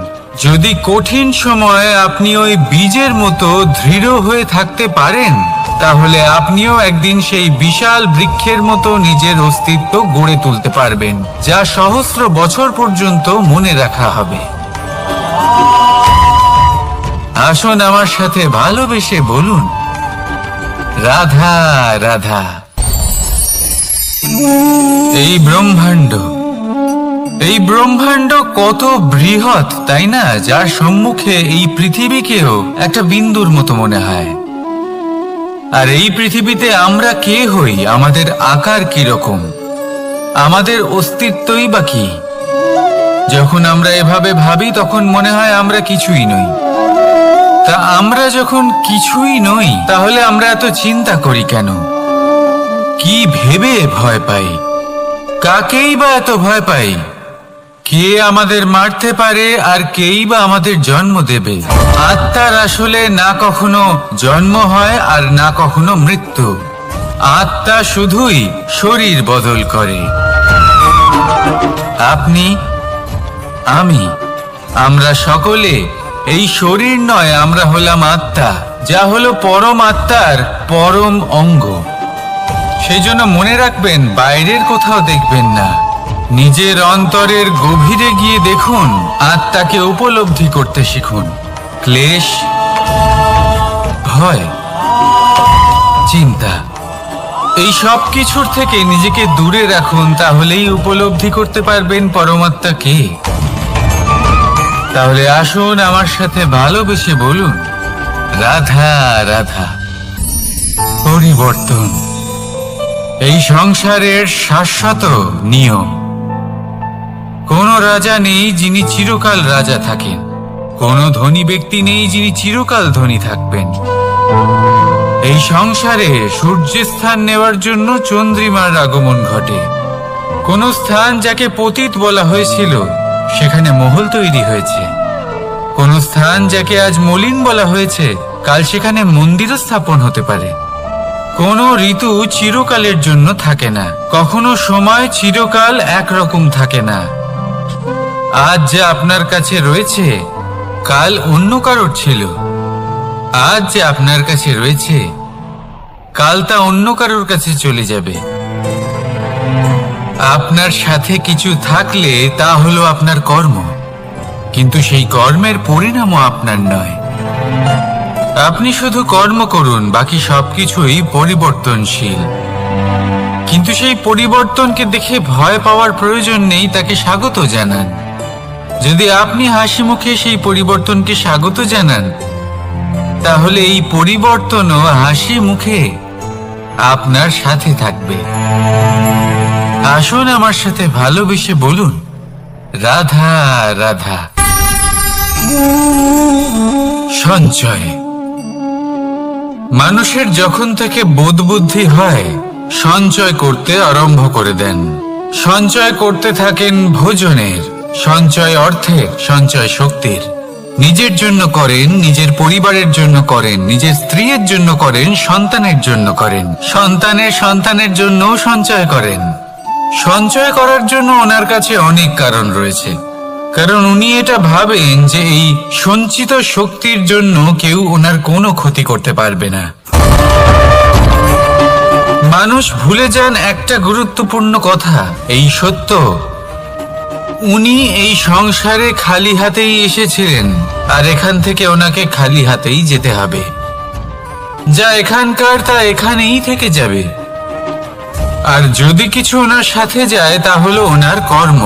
A: যদি কঠিন সময়ে আপনি ওই বীজের মতো দৃঢ় হয়ে থাকতে পারেন, তাহলে আপনিও একদিন সেই বিশাল বৃক্ষের মতো নিজের অস্তিত্ব গড়ে তুলতে পারবেন, যা সহস্র বছর পর্যন্ত মনে রাখা হবে। আসুন আমার সাথে ভালোবেসে বলুন, রাধা রাধা। এই ব্রহ্মাণ্ড কত বৃহৎ, তাই না? যার সম্মুখে এই পৃথিবীকেও একটা বিন্দুর মতো মনে হয়। আর এই পৃথিবীতে আমরা কে হই, আমাদের আকার কিরকম, আমাদের অস্তিত্বই বা কি? যখন আমরা এভাবে ভাবি তখন মনে হয় আমরা কিছুই নই। তা আমরা যখন কিছুই নই, তাহলে আমরা এত চিন্তা করি কেন? কি ভেবে ভয় পাই? কাকেই বা এত ভয় পাই? কে আমাদের মারতে পারে আর কেই বা আমাদের জন্ম দেবে? আত্মার আসলে না কখনো জন্ম হয় আর না কখনো মৃত্যু। আত্মা শুধুই শরীর বদল করে। আপনি, আমি, আমরা সকলে এই শরীর নয়, আমরা হলাম আত্মা, যা হলো পরম আত্মার পরম অঙ্গ। সেই জন্য মনে রাখবেন, বাইরের কোথাও দেখবেন না, নিজের অন্তরের গভীরে গিয়ে দেখুন, আত্মাকে উপলব্ধি করতে শিখুন। ক্লেশ, ভয়, চিন্তা, এই সব কিছুর থেকে নিজেকে দূরে রাখুন, তাহলেই উপলব্ধি করতে পারবেন পরমাত্মা কে। তাহলে আসুন আমার সাথে ভালোবেসে বলুন, রাধা রাধা। পরিবর্তন এই সংসারের শাশ্বত নিয়ম। কোন রাজা নেই যিনি চিরকাল রাজা থাকেন, কোন ধনী ব্যক্তি নেই যিনি চিরকাল ধনী থাকবেন। এই সংসারে সূর্যের স্থান নেওয়ার জন্য চন্দ্রিমার আগমন ঘটে। কোন স্থান যাকে পতিত বলা হয়েছিল, সেখানে মহল তৈরি হয়েছে। কোন স্থান যাকে আজ মলিন বলা হয়েছে, কাল সেখানে মন্দির স্থাপন হতে পারে। কোন ঋতু চিরকালের জন্য থাকে না, কখনো সময় চিরকাল একরকম থাকে না। আজ যা আপনার কাছে রয়েছে, কাল অন্য কারোর ছিল। আজ যে আপনার কাছে রয়েছে, কাল তা অন্য কারোর কাছে চলে যাবে। আপনার সাথে কিছু থাকলে তা হলো আপনার কর্ম, কিন্তু সেই কর্মের পরিণামও আপনার নয়। আপনি শুধু কর্ম করুন, বাকি সবকিছুই পরিবর্তনশীল। কিন্তু সেই পরিবর্তনকে দেখে ভয় পাওয়ার প্রয়োজন নেই, তাকে স্বাগত জানান। যদি আপনি হাসি মুখে সেই পরিবর্তনকে স্বাগত জানান, তাহলে এই পরিবর্তনও হাসি মুখে আপনার সাথে থাকবে। আসুন আমার সাথে ভালোবেসে বলুন, রাধা রাধা। সঞ্চয় মানুষের যখন থেকে বোধ বুদ্ধি হয়, সঞ্চয় করতে আরম্ভ করে দেন। সঞ্চয় করতে থাকেন ভোজনের, সঞ্চয় অর্থের, সঞ্চয় শক্তির। নিজের জন্য করেন, নিজের পরিবারের জন্য করেন, নিজের স্ত্রীর জন্য করেন, সন্তানের জন্য করেন, সন্তানের সন্তানের জন্য সঞ্চয় করেন। সঞ্চয় করার জন্য ওনার কাছে অনেক কারণ রয়েছে, কারণ উনি এটা ভাবেন যে এই সঞ্চিত শক্তির জন্য কেউ ওনার কোনো ক্ষতি করতে পারবে না। মানুষ ভুলে যান একটা গুরুত্বপূর্ণ কথা, এই সত্য, উনি এই সংসারে খালি হাতেই এসেছিলেন, আর এখান থেকে ওনাকে খালি হাতেই যেতে হবে। যা এখানকার তা এখানেই থেকে যাবে। আর যদি কিছু ওনার সাথে যায় তা হলো ওনার কর্ম,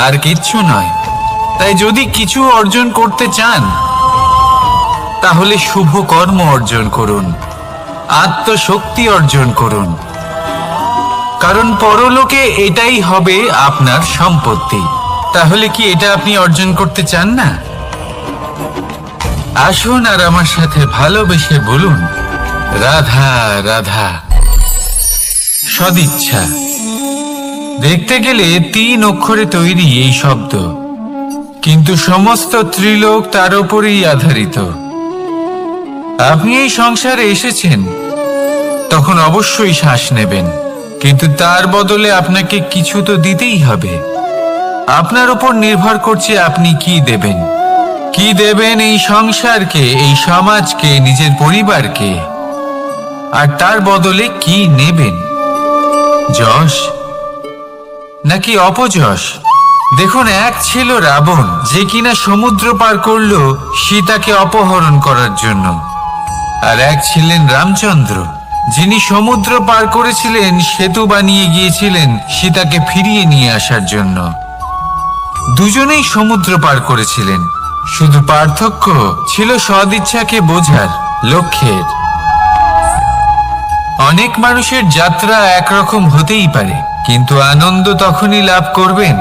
A: আর কিচ্ছু নয়। তাই যদি কিছু অর্জন করতে চান তাহলে শুভ কর্ম অর্জন করুন, আত্মশক্তি অর্জন করুন, কারণ পরলোকে এটাই হবে আপনার সম্পত্তি। তাহলে কি এটা আপনি অর্জন করতে চান না? আসুন আর আমার সাথে ভালোবেসে বলুন, রাধা রাধা। সদিচ্ছা। দেখতে গেলে 3 অক্ষরে তৈরি এই শব্দ, কিন্তু সমস্ত ত্রিলোক তার উপরেই আধারিত। আপনি এই সংসারে এসেছেন, তখন অবশ্যই শ্বাস নেবেন, কিন্তু তার বদলে আপনাকে কিছু তো দিতেই হবে। আপনার উপর নির্ভর করছে আপনি কি দেবেন। কি দেবেন এই সংসারকে, এই সমাজকে, নিজের পরিবারকে, আর তার বদলে কি নেবেন? যশ নাকি অপযশ? দেখুন, এক ছিল রাবণ, যে কিনা সমুদ্র পার করলো সীতাকে অপহরণ করার জন্য, আর এক ছিলেন রামচন্দ্র, যিনি সমুদ্র পার করেছিলেন, সেতু বানিয়ে গিয়েছিলেন সীতাকে ফিরিয়ে নিয়ে আসার জন্য। দুজনেই সমুদ্র পার করেছিলেন, শুধু পার্থক্য ছিল সদিচ্ছাকে বোঝার, লক্ষ্যের। অনেক মানুষের যাত্রা একরকম হতেই পারে, কিন্তু আনন্দ তখনই লাভ করবেন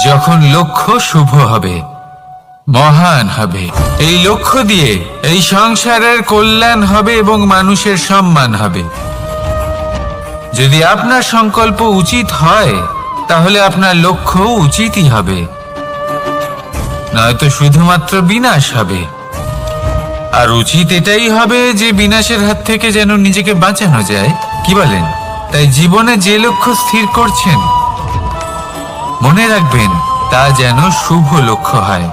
A: যখন লক্ষ্য শুভ হবে, মহান হবে। এই লক্ষ্য দিয়ে এই সংসারের কল্যাণ হবে এবং মানুষের সম্মান হবে। যদি আপনার সংকল্প উচিত হয় তাহলে আপনার লক্ষ্য উচিতই হবে, নয়তো শুধুমাত্র বিনাশ হবে। আর উচিত এটাই হবে যে বিনাশের হাত থেকে যেন নিজেকে বাঁচানো যায়, কি বলেন? তাই জীবনে যে লক্ষ্য স্থির করছেন, মনে রাখবেন তা যেন শুভ লক্ষ্য হয়।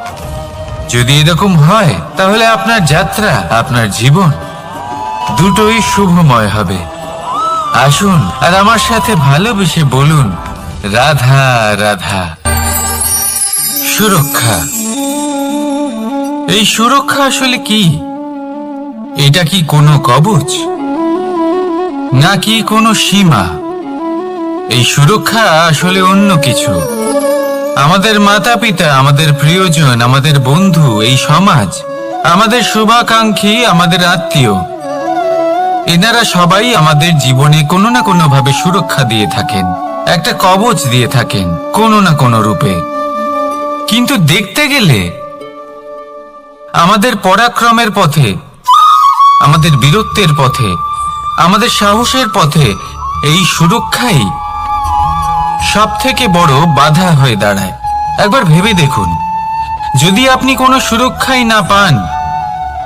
A: যদি এরকম হয় তাহলে আপনার যাত্রা, আপনার জীবন দুটোই শুভময় হবে। আসুন আর আমার সাথে ভালোবেসে বলুন, রাধা রাধা। সুরক্ষা। এই সুরক্ষা আসলে কি? এটা কি কোনো কবচ নাকি কোনো সীমা? এই সুরক্ষা আসলে অন্য কিছু। আমাদের মাতা পিতা, আমাদের প্রিয়জন, আমাদের বন্ধু, এই সমাজ, আমাদের শুভাকাঙ্ক্ষী, আমাদের আত্মীয়, এনারা সবাই আমাদের জীবনে কোনো না কোনো ভাবে সুরক্ষা দিয়ে থাকেন, একটা কবচ দিয়ে থাকেন কোনো না কোনো রূপে। কিন্তু দেখতে গেলে আমাদের পরাক্রমের পথে, আমাদের বীরত্বের পথে, আমাদের সাহসের পথে এই সুরক্ষাই সব থেকে বড় বাধা হয়ে দাঁড়ায়। একবার ভেবে দেখুন, যদি আপনি কোনো সুরক্ষাই না পান,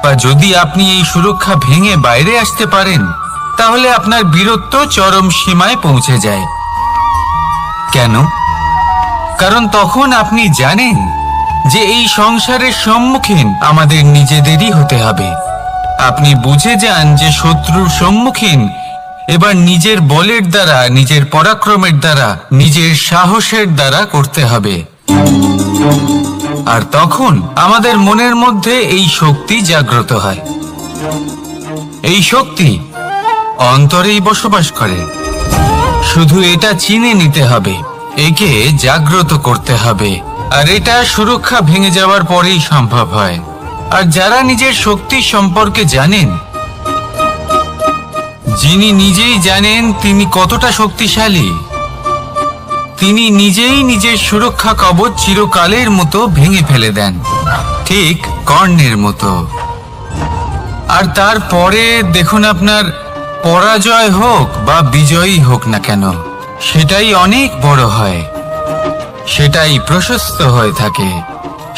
A: বা যদি আপনি এই সুরক্ষা ভেঙে বাইরে আসতে পারেন, তাহলে আপনার বীরত্ব চরম সীমায় পৌঁছে যায়। কেন? কারণ তখন আপনি জানেন যে এই সংসারের সম্মুখীন আমাদের নিজেদেরই হতে হবে। আপনি বুঝে যান যে শত্রুর সম্মুখীন এবার নিজের বলের দ্বারা, নিজের পরাক্রমের দ্বারা, নিজের সাহসের দ্বারা করতে হবে। আর তখন আমাদের মনের মধ্যে এই শক্তি জাগ্রত হয়। এই শক্তি অন্তরেই বসবাস করে, শুধু এটা চিনে নিতে হবে, একে জাগ্রত করতে হবে। আর এটা সুরক্ষা ভেঙে যাওয়ার পরেই সম্ভব হয়। আর যারা নিজের শক্তি সম্পর্কে জানেন, যিনি নিজেই জানেন তিনি কতটা শক্তিশালী, তিনি নিজেই নিজের সুরক্ষা কবচ চিরকালের মতো ভেঙে ফেলে দেন, ঠিক কর্ণের মতো। আর তারপরে দেখুন, আপনার পরাজয় হোক বা বিজয়ী হোক না কেন, সেটাই অনেক বড় হয়। সেটাই প্রশস্ত হয়ে থাকে।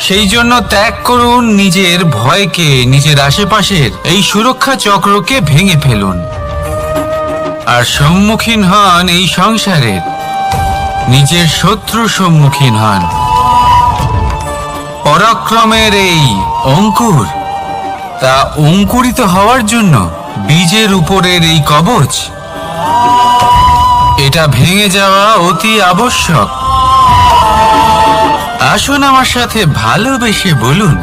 A: সেই জন্য ত্যাগ করুন নিজের ভয়কে, নিজের আশেপাশের এই সুরক্ষা চক্রকে ভেঙে ফেলুন আর সম্মুখীন হন এই সংসারের, নিজের শত্রু সম্মুখীন হন। পরাক্রমের এই অঙ্কুর, তা অঙ্কুরিত হওয়ার জন্য বীজের উপরের এই কবচ, এটা ভেঙে যাওয়া অতি আবশ্যক। আসুন আমার সাথে ভালোবেসে বলুন,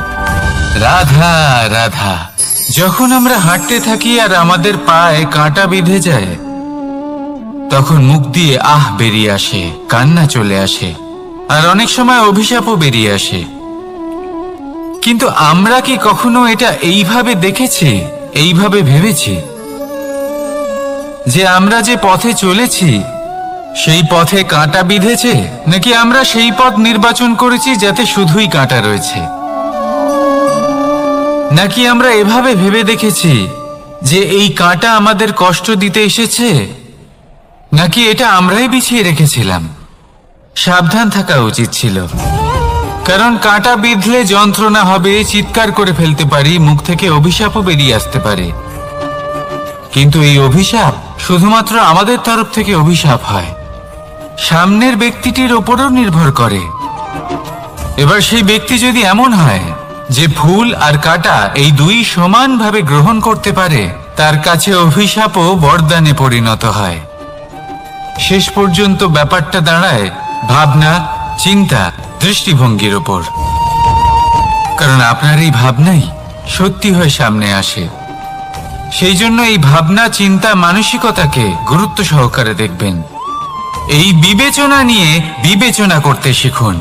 A: রাধা রাধা। যখন আমরা হাঁটতে থাকি আর আমাদের পায়ে কাঁটা বিঁধে যায়, তখন মুখ দিয়ে আহ বেরিয়ে আসে, কান্না চলে আসে, আর অনেক সময় অভিশাপও বেরিয়ে আসে। কিন্তু আমরা কি কখনো এটা এইভাবে দেখেছি, এইভাবে ভেবেছি যে আমরা যে পথে চলেছি সেই পথে কাঁটা বিঁধেছে, নাকি আমরা সেই পথ নির্বাচন করেছি যাতে শুধুই কাঁটা রয়েছে? নাকি আমরা এভাবে ভেবে দেখেছি যে এই কাঁটা আমাদের কষ্ট দিতে এসেছে, নাকি এটা আমরাই বিছিয়ে রেখেছিলাম? সাবধান থাকা উচিত ছিল, কারণ কাঁটা বিঁধলে যন্ত্রণা হবে, চিৎকার করে ফেলতে পারি, মুখ থেকে অভিশাপও বেরিয়ে আসতে পারে। কিন্তু এই অভিশাপ শুধুমাত্র আমাদের তরফ থেকে অভিশাপ হয়, সামনের ব্যক্তিটির ওপরও নির্ভর করে। এবার সেই ব্যক্তি যদি এমন হয় যে ফুল আর কাঁটা এই দুই সমানভাবে গ্রহণ করতে পারে, তার কাছে অভিশাপও বরদানে পরিণত হয়। শেষ পর্যন্ত ব্যাপারটা দাঁড়ায় ভাবনা, চিন্তা, দৃষ্টিভঙ্গির ওপর। কারণ আপনার এই ভাবনাই সত্যি হয়ে সামনে আসে। সেই জন্য এই ভাবনা, চিন্তা, মানসিকতাকে গুরুত্ব সহকারে দেখবেন। এই বিবেচনা নিয়ে বিবেচনা করতে শিখুন।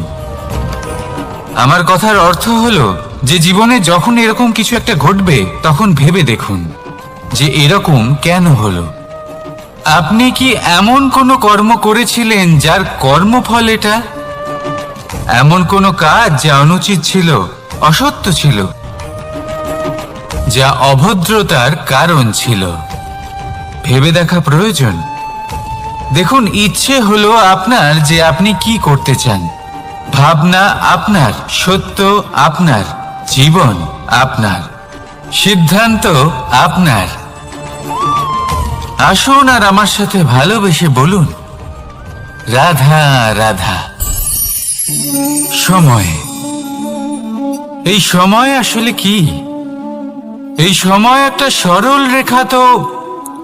A: আমার কথার অর্থ হলো যে জীবনে যখন এরকম কিছু একটা ঘটবে, তখন ভেবে দেখুন যে এরকম কেন হলো। আপনি কি এমন কোনো কর্ম করেছিলেন যার কর্মফল এটা? এমন কোনো কাজ যা অনুচিত ছিল, অসত্য ছিল, যা অভদ্রতার কারণ ছিল? ভেবে দেখা প্রয়োজন। দেখুন, ইচ্ছে হলো আপনার যে আপনি কি করতে চান, ভাবনা আপনার, সত্য আপনার, জীবন আপনার, সিদ্ধান্ত আপনার। আসুন আর আমার সাথে ভালোবেসে বলুন, রাধা রাধা। সময়, এই সময় আসলে কি? এই সময় একটা সরল রেখা তো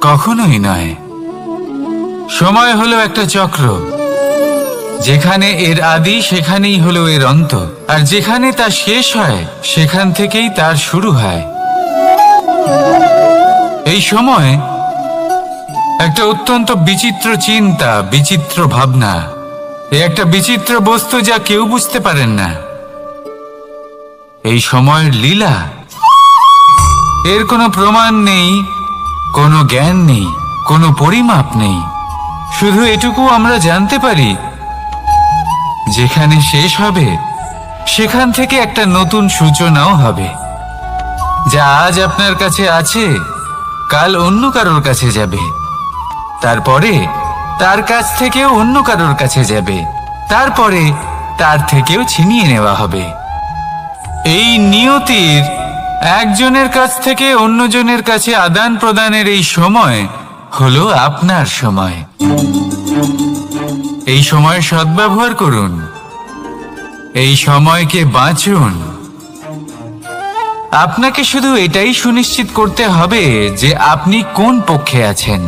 A: কখনোই নয়। সময় হলো একটা চক্র, যেখানে এর আদি সেখানেই হলো এর অন্ত, আর যেখানে তা শেষ হয় সেখান থেকেই তার শুরু হয়। এই সময় একটা অত্যন্ত বিচিত্র চিন্তা, বিচিত্র ভাবনা, একটা বিচিত্র বস্তু যা কেউ বুঝতে পারেন না। এই সময়ের লীলা, এর কোনো প্রমাণ নেই, কোনো জ্ঞান নেই, কোনো পরিমাপ নেই। শুধু এটুকু আমরা জানতে পারি, যেখানে শেষ হবে সেখান থেকে একটা নতুন সূচনাও হবে। যা আজ আপনার কাছে আছে, কাল অন্য কারোর কাছে যাবে, তারপরে তার কাছ থেকেও অন্য কারোর কাছে যাবে, তারপরে তার থেকেও ছিনিয়ে নেওয়া হবে। এই নিয়তির একজনের কাছ থেকে অন্যজনের কাছে আদান প্রদানের এই সময় হলো আপনার সময়। এই সময়ের সদ্ব্যবহার করুন, এই সময়কে বাঁচুন। আপনাকে শুধু এটাই সুনিশ্চিত করতে হবে যে আপনি কোন পক্ষে আছেন।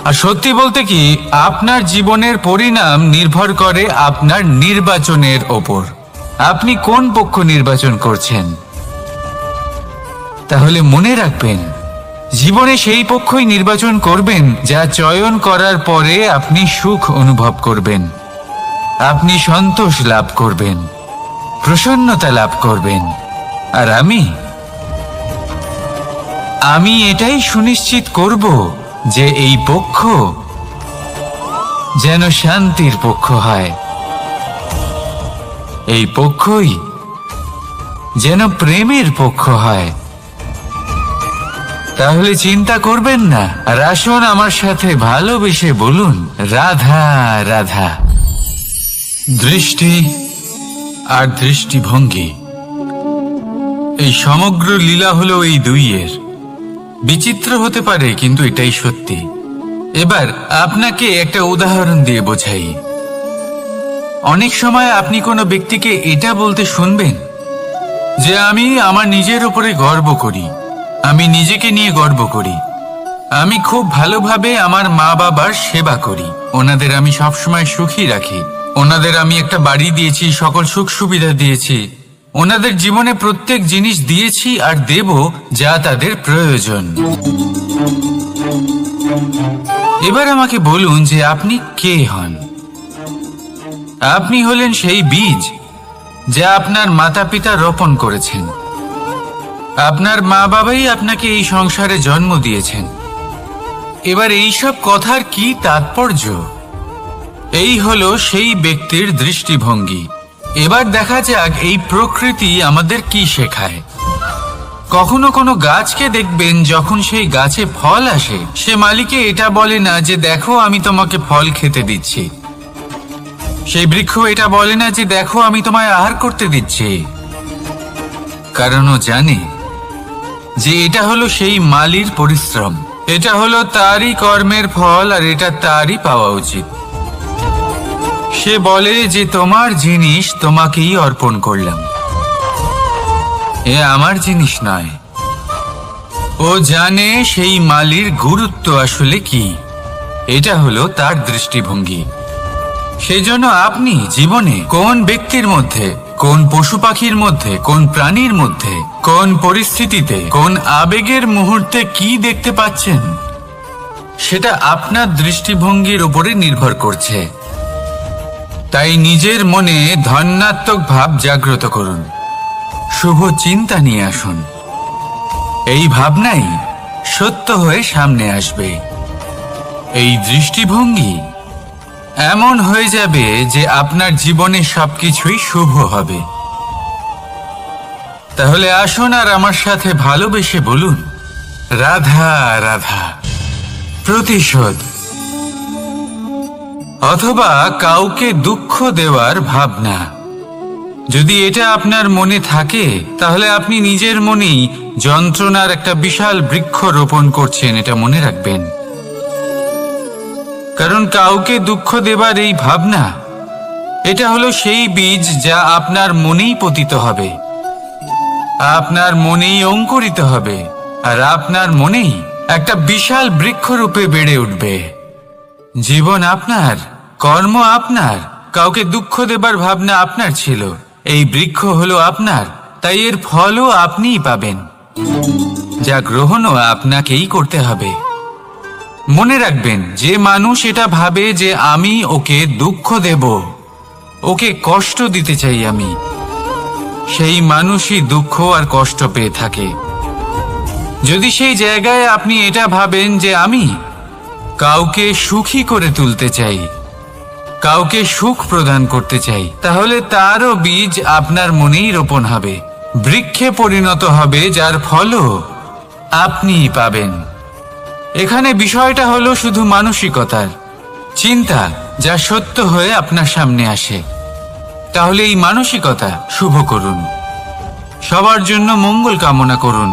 A: আর সত্যি বলতে কি, আপনার জীবনের পরিণাম নির্ভর করে আপনার নির্বাচনের ওপর। আপনি কোন পক্ষ নির্বাচন করছেন? তাহলে মনে রাখবেন, জীবনে সেই পক্ষই নির্বাচন করবেন যা চয়ন করার পরে আপনি সুখ অনুভব করবেন, আপনি সন্তোষ লাভ করবেন, প্রসন্নতা লাভ করবেন। আর আমি এটাই সুনিশ্চিত করব যে এই পক্ষ যেন শান্তির পক্ষ হয়, এই পক্ষই যেন প্রেমের পক্ষ হয়। তাহলে চিন্তা করবেন না, আর আসুন আমার সাথে ভালোবেসে বলুন, রাধা রাধা। দৃষ্টি আর দৃষ্টিভঙ্গি, এই সমগ্র লীলা হলো এই দুইয়ের। বিচিত্র হতে পারে, কিন্তু এটাই সত্যি। এবার আপনাকে একটা উদাহরণ দিয়ে বোঝাই। অনেক সময় আপনি কোনো ব্যক্তিকে এটা বলতে শুনবেন যে আমি আমার নিজের উপরে গর্ব করি, আমি নিজেকে নিয়ে গর্ব করি, আমি খুব ভালোভাবে আমার মা বাবার সেবা করি, ওনাদের আমি সবসময় সুখী রাখি, ওনাদের আমি একটা বাড়ি দিয়েছি, সকল সুখ সুবিধা দিয়েছি, ওনাদের জীবনে প্রত্যেক জিনিস দিয়েছি আর দেব যা তাদের প্রয়োজন। এবার আমাকে বলুন যে আপনি কে হন? আপনি হলেন সেই বীজ যা আপনার মাতা পিতা রোপণ করেছেন। আপনার মা বাবাই আপনাকে এই সংসারে জন্ম দিয়েছেন। এবার এইসব কথার কি তাৎপর্য? এই হলো সেই ব্যক্তির দৃষ্টিভঙ্গি। এবার দেখা যাক এই প্রকৃতি আমাদের কি শেখায়। কখনো কোনো গাছকে দেখবেন, যখন সেই গাছে ফল আসে, সে মালিকে এটা বলে না যে দেখো আমি তোমাকে ফল খেতে দিচ্ছি। সেই বৃক্ষ এটা বলে না যে দেখো আমি তোমায় আহার করতে দিচ্ছি, কারণ ও জানে যে এটা হলো সেই মালির পরিশ্রম, এটা হলো তারই কর্মের ফল, আর এটা তারই পাওয়া উচিত। সে বলে যে তোমার জিনিস তোমাকেই অর্পণ করলাম, এ আমার জিনিস নয়। ও জানে সেই মালির গুরুত্ব আসলে কি। এটা হলো তার দৃষ্টিভঙ্গি। সেজন্য আপনি জীবনে কোন ব্যক্তির মধ্যে, কোন পশু পাখির মধ্যে, কোন প্রাণীর মধ্যে, কোন পরিস্থিতিতে, কোন আবেগের মুহূর্তে কি দেখতে পাচ্ছেন, সেটা আপনার দৃষ্টিভঙ্গির উপরে নির্ভর করছে। তাই নিজের মনে ধনাত্মক ভাব জাগ্রত করুন, শুভ চিন্তা নিয়ে আসুন। এই ভাবনাই সত্য হয়ে সামনে আসবে। এই দৃষ্টিভঙ্গি এমন হয়ে যাবে যে আপনার জীবনে সবকিছুই শুভ হবে। তাহলে আসুন আর আমার সাথে ভালোবেসে বলুন, রাধা রাধা। প্রতিশোধ অথবা কাউকে দুঃখ দেওয়ার ভাবনা, যদি এটা আপনার মনে থাকে, তাহলে আপনি নিজের মনেই যন্ত্রণার একটা বিশাল বৃক্ষ রোপণ করছেন, এটা মনে রাখবেন। কারণ কাউকে দুঃখ দেবার এই ভাবনা, এটা হলো সেই বীজ যা আপনার মনেই পতিত হবে, আপনার মনেই অঙ্কুরিত হবে, আর আপনার মনেই একটা বিশাল বৃক্ষরূপে বেড়ে উঠবে। জীবন আপনার, কর্ম আপনার, কাউকে দুঃখ দেবার ভাবনা আপনার ছিল, এই বৃক্ষ হলো আপনার, তাই এর ফলও আপনিই পাবেন, যা গ্রহণও আপনাকেই করতে হবে। মনে রাখবেন, যে মানুষ এটা ভাবে যে আমি ওকে দুঃখ দেব, ওকে কষ্ট দিতে চাই আমি, সেই মানুষই দুঃখ আর কষ্ট পেয়ে থাকে। যদি সেই জায়গায় আপনি এটা ভাবেন যে আমি কাউকে সুখী করে তুলতে চাই, কাউকে সুখ প্রদান করতে চাই, তাহলে তারও বীজ আপনার মনেই রোপণ হবে, বৃক্ষে পরিণত হবে, যার ফলও আপনিই পাবেন। এখানে বিষয়টা হলো শুধু মানসিকতার চিন্তা, যা সত্য হয়ে আপনার সামনে আসে। তাহলে এই মানসিকতা শুভ করুন, সবার জন্য মঙ্গল কামনা করুন।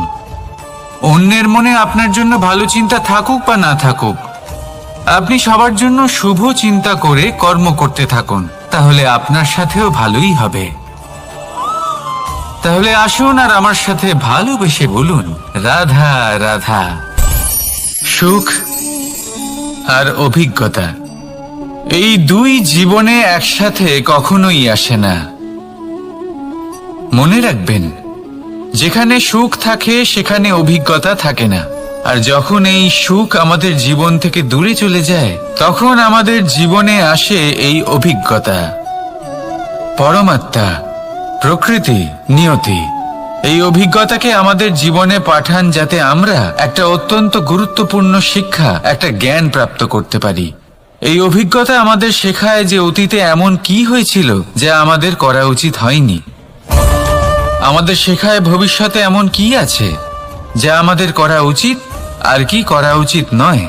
A: অন্যের মনে আপনার জন্য ভালো চিন্তা থাকুক বা না থাকুক, আপনি সবার জন্য শুভ চিন্তা করে কর্ম করতে থাকুন, তাহলে আপনার সাথেও ভালোই হবে। তাহলে আসুন আর আমার সাথে ভালোবেসে বলুন, রাধা রাধা। সুখ আর অভিজ্ঞতা, এই দুই জীবনে একসাথে কখনোই আসে না। মনে রাখবেন, যেখানে সুখ থাকে সেখানে অভিজ্ঞতা থাকে না, আর যখন এই সুখ আমাদের জীবন থেকে দূরে চলে যায়, তখন আমাদের জীবনে আসে এই অভিজ্ঞতা। পরমাত্মা, প্রকৃতি, নিয়তি এই অভিজ্ঞতাকে আমাদের জীবনে পাঠান, যাতে আমরা একটা অত্যন্ত গুরুত্বপূর্ণ শিক্ষা, একটা জ্ঞান প্রাপ্ত করতে পারি। এই অভিজ্ঞতা আমাদের শেখায় যে অতীতে এমন কি হয়েছিল যা আমাদের করা উচিত হয়নি। আমাদের শেখায় ভবিষ্যতে এমন কি আছে যা আমাদের করা উচিত আর কি করা উচিত নয়।